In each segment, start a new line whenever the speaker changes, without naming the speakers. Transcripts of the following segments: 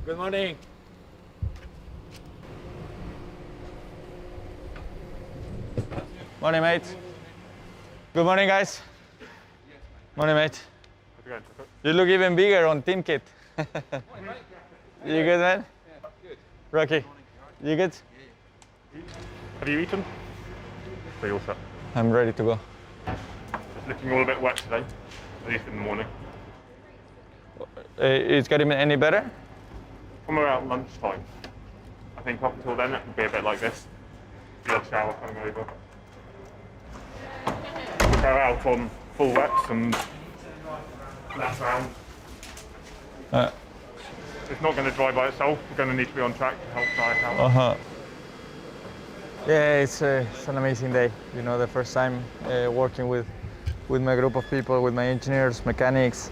Good morning. Morning, mate. Good morning, guys. Morning, mate.
How's it going, Tucker?
You look even bigger on team kit. You good, man?
Yeah, good.
Rocky, you good?
Have you eaten? Are you all set?
I'm ready to go.
It's looking all a bit wet today, at least in the morning.
It's getting any better?
From around lunchtime. I think up until then it would be a bit like this. Your shower coming over. We'll go out on full wets and lap round. It's not going to dry by itself. We're going to need to be on track to help dry it out.
Yeah, it's an amazing day. You know, the first time working with my group of people, with my engineers, mechanics.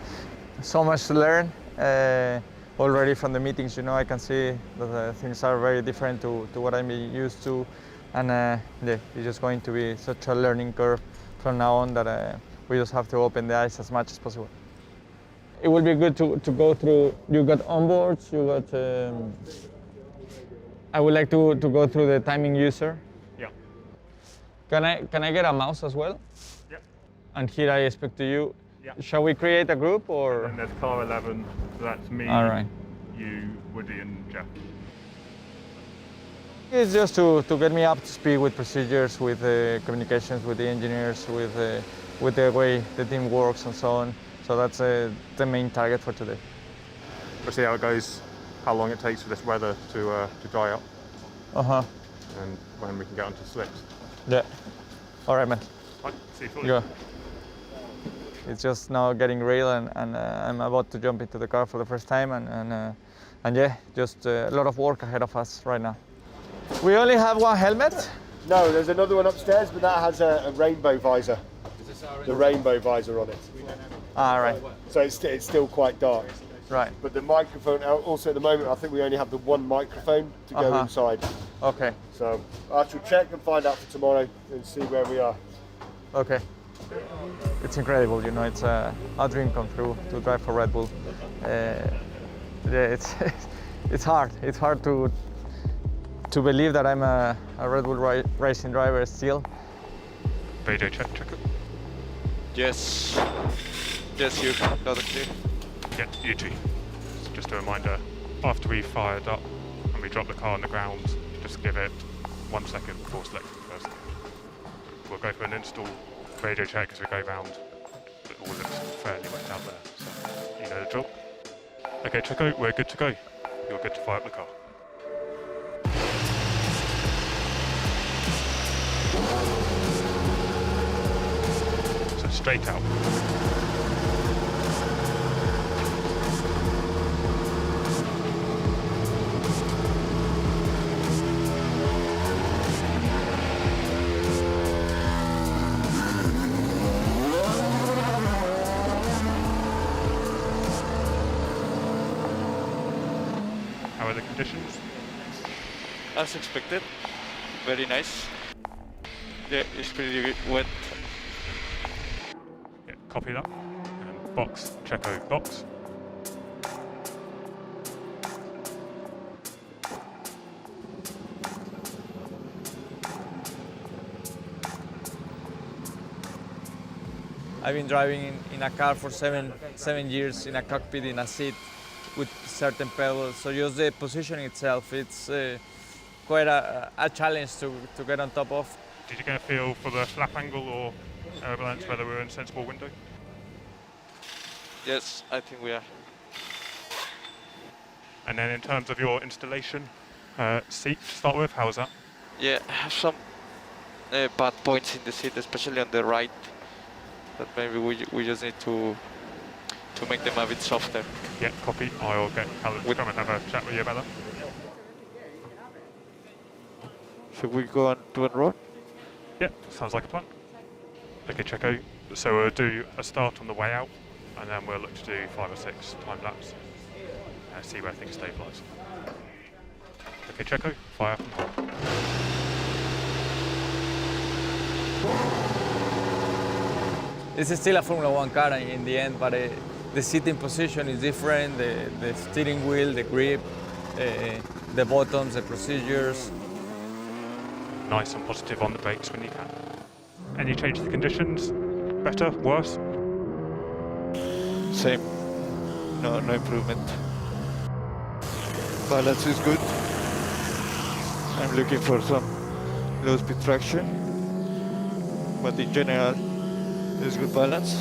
So much to learn. Already from the meetings, you know, I can see that things are very different to what I'm used to. And yeah, it's just going to be such a learning curve from now on that we just have to open the eyes as much as possible. It will be good to go through. You got onboards, you got. I would like to go through the timing user.
Yeah.
Can I get a mouse as well?
Yeah.
And here I speak to you.
Yeah.
Shall we create a group or?
And there's car 11, so that's me,
All right.
you, Woody and Jeff.
It's just to get me up to speed with procedures, with communications with the engineers, with the way the team works and so on. So that's the main target for today.
We'll see how it goes, how long it takes for this weather to dry up, and when we can get onto slicks.
Yeah. All right, man.
Right, see you shortly.
Go. It's just now getting real, and I'm about to jump into the car for the first time, and yeah, just a lot of work ahead of us right now. We only have one helmet.
No, there's another one upstairs, but that has a rainbow visor. The rainbow visor on it.
All right.
So it's still quite dark.
Right.
But the microphone, also at the moment, I think we only have the one microphone to go inside.
Okay.
So I shall check and find out for tomorrow and see where we are.
Okay. It's incredible, you know. It's a dream come true to drive for Red Bull. Yeah, it's hard. It's hard to believe that I'm a Red Bull racing driver still.
Radio check.
Yes. Yes, you. Loud and clear.
Yeah, you too. Just a reminder, after we fired up and we drop the car on the ground, just give it 1 second before selecting first. We'll go for an install radio check as we go round. It all looks fairly wet out there, so you know the drill. Okay, Checo, we're good to go. You're good to fire up the car. So straight out. How are the conditions?
As expected. Very nice. Yeah, it's pretty wet.
Yeah, copy that. And box, Checo, box.
I've been driving in a car for seven years, in a cockpit, in a seat with certain pedals. So just the position itself, it's quite a challenge to get on top of.
Did you get a feel for the flap angle or air balance, whether we're in sensible window?
Yes, I think we are.
And then in terms of your installation, seat to start with, how was that?
Yeah, I have some bad points in the seat, especially on the right. That maybe we just need to make them a bit softer.
Yeah, copy. I'll get Callum to come and have a chat with you about that.
Should we go on to enroll?
Yeah, sounds like a plan. Okay, Checo. So we'll do a start on the way out, and then we'll look to do 5 or 6 time laps. See where things stabilise. Okay, Checo, fire up and hold.
This is still a Formula One car in the end, but the seating position is different, the steering wheel, the grip, the bottoms, the procedures.
Nice and positive on the brakes when you can. Any change to the conditions? Better? Worse?
Same. No improvement. Balance is good. I'm looking for some low speed traction, but in general, there's good balance.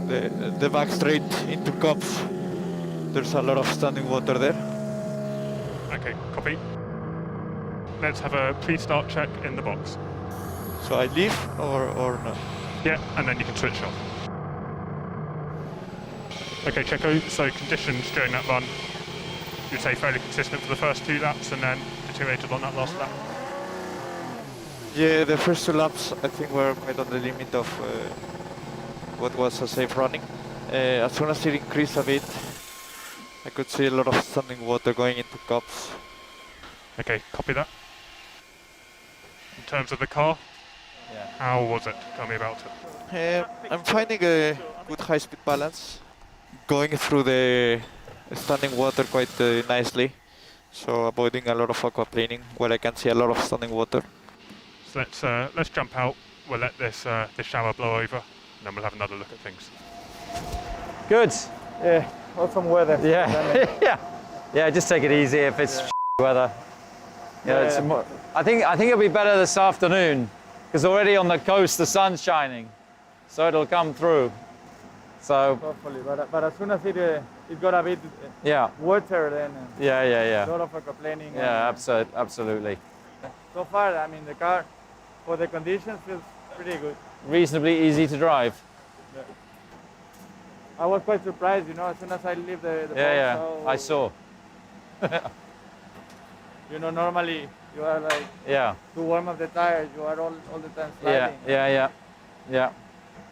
The back straight into cups, there's a lot of standing water there.
Okay, copy. Let's have a pre-start check in the box.
So I leave or no?
Yeah, and then you can switch off. Okay, Checo, so conditions during that run, you'd say fairly consistent for the first 2 laps and then deteriorated on that last lap?
Yeah, the first 2 laps I think were quite on the limit of what was a safe running. As soon as it increased a bit, I could see a lot of standing water going into cups.
Okay, copy that. In terms of the car, how was it? Tell me about it.
I'm finding a good high-speed balance, going through the standing water quite nicely, so avoiding a lot of aquaplaning where I can see a lot of standing water.
So let's jump out. We'll let this shower blow over, and then we'll have another look at things.
Good.
Yeah, awesome weather.
Yeah. Yeah, just take it easy if it's weather. It's I think it'll be better this afternoon because already on the coast the sun's shining, so it'll come through. So
Hopefully, but as soon as it got a bit water, then
yeah.
a lot of aquaplaning.
Yeah, absolutely.
So far, I mean, the car for the conditions feels pretty good.
Reasonably easy to drive.
Yeah. I was quite surprised, as soon as I leave the box.
Yeah, I saw.
Normally you are like to warm up the tires, you are all the time sliding.
Yeah.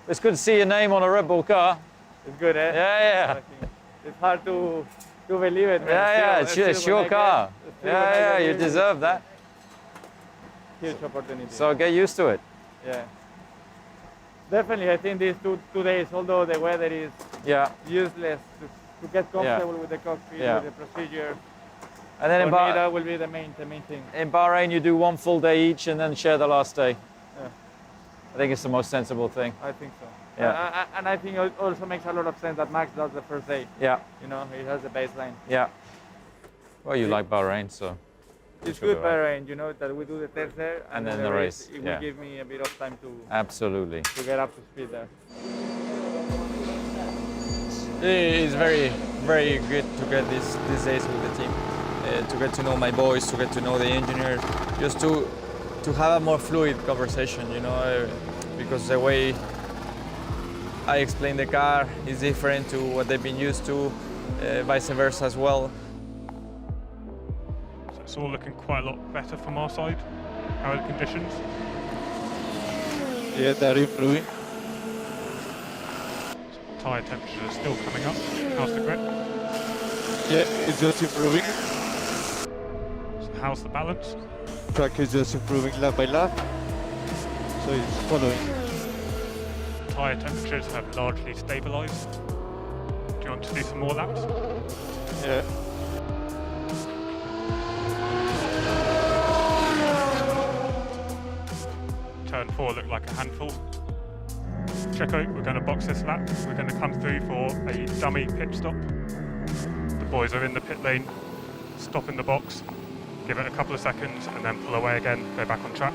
It's good to see your name on a Red Bull car.
It's good, eh?
Yeah.
It's hard to believe it, man.
Yeah, it's your car. Yeah, you deserve that.
Huge opportunity.
So get used to it.
Yeah. Definitely, I think these two days, although the weather is useless, to get comfortable with the cockpit, with the procedure.
And then
for me, that will be the main thing.
In Bahrain, you do 1 full day each and then share the last day.
Yeah.
I think it's the most sensible thing.
I think so.
Yeah.
And I think it also makes a lot of sense that Max does the first day.
Yeah.
He has the baseline.
Yeah. Well, you like Bahrain, so.
It's good Bahrain, that we do the tercer
and then the race.
It will give me a bit of time to
to
get up to speed there.
It's very, very good to get these days with the team, to get to know my boys, to get to know the engineer, just to have a more fluid conversation, because the way I explain the car is different to what they've been used to, vice versa as well.
So it's all looking quite a lot better from our side. How are the conditions?
Yeah, they're improving.
Tyre temperatures are still coming up. How's the grip?
Yeah, it's just improving.
So how's the balance?
Track is just improving lap by lap, so it's following.
Tyre temperatures have largely stabilised. Do you want to do some more laps?
Yeah.
Turn 4 looked like a handful. Checo, we're going to box this lap. We're going to come through for a dummy pit stop. The boys are in the pit lane, stop in the box, give it a couple of seconds and then pull away again, go back on track.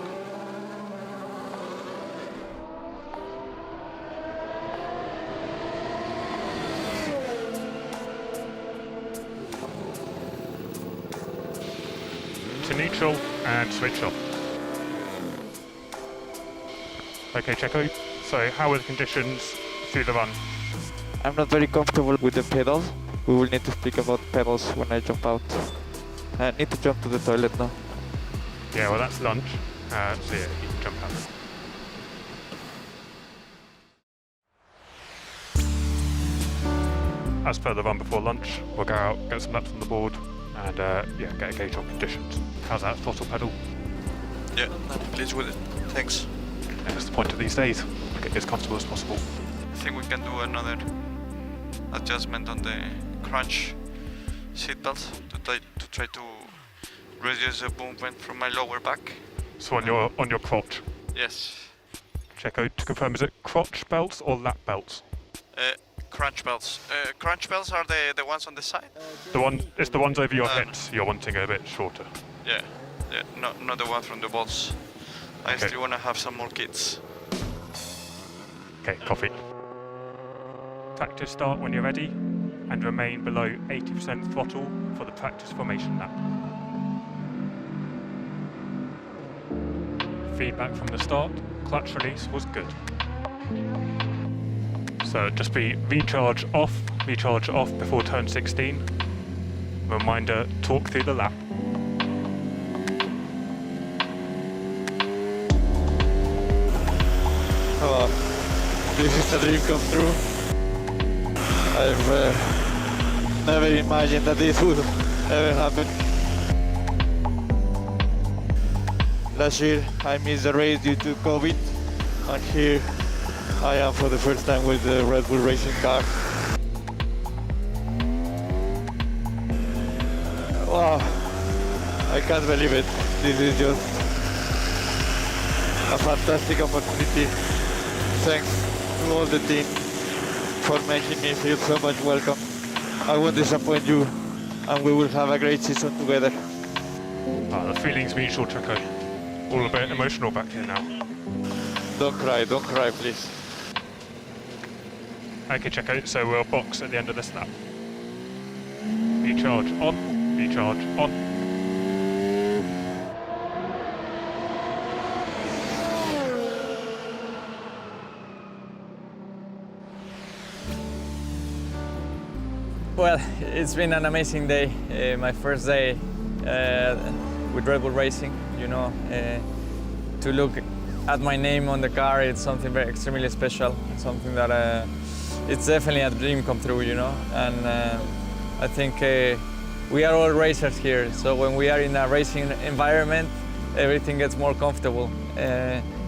To neutral and switch off. Okay, Checo, so how are the conditions through the run?
I'm not very comfortable with the pedals. We will need to speak about pedals when I jump out. I need to jump to the toilet now.
Yeah, well that's lunch, so yeah, you can jump out. As per the run before lunch, we'll go out, get some laps on the board, and get a gauge on conditions. How's that throttle pedal?
Yeah, I'm pleased with it. Thanks.
And that's the point of these days, get as comfortable as possible.
I think we can do another adjustment on the crunch seatbelts to try to reduce the movement from my lower back.
So on your crotch.
Yes.
Checo, to confirm, is it crotch belts or lap belts?
Crunch belts. Crunch belts are the ones on the side?
It's the ones over your hips. You're wanting a bit shorter.
Yeah. Not the one from the balls. I
Okay.
still want to have some more kids.
Okay, coffee. Practice start when you're ready and remain below 80% throttle for the practice formation lap. Feedback from the start, clutch release was good. So just be recharge off before turn 16. Reminder, talk through the lap.
Oh, this is a dream come true. I've never imagined that this would ever happen. Last year I missed the race due to COVID, and here I am for the first time with the Red Bull racing car. Wow, I can't believe it. This is just a fantastic opportunity. Thanks to all the team for making me feel so much welcome. I won't disappoint you, and we will have a great season together.
The feeling's mutual, Checo. All a bit emotional back here now.
Don't cry, please.
Okay, Checo, so we'll box at the end of this lap. Recharge on, recharge on.
Well, it's been an amazing day. My first day with Red Bull Racing. To look at my name on the car, it's something very extremely special. Something that it's definitely a dream come true. And I think we are all racers here. So when we are in a racing environment, everything gets more comfortable.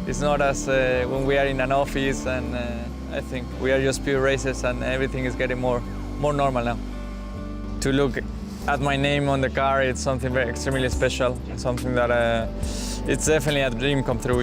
It's not as when we are in an office, and I think we are just pure racers, and everything is getting more normal now. To look at my name on the car, it's something very extremely special. Something that it's definitely a dream come true.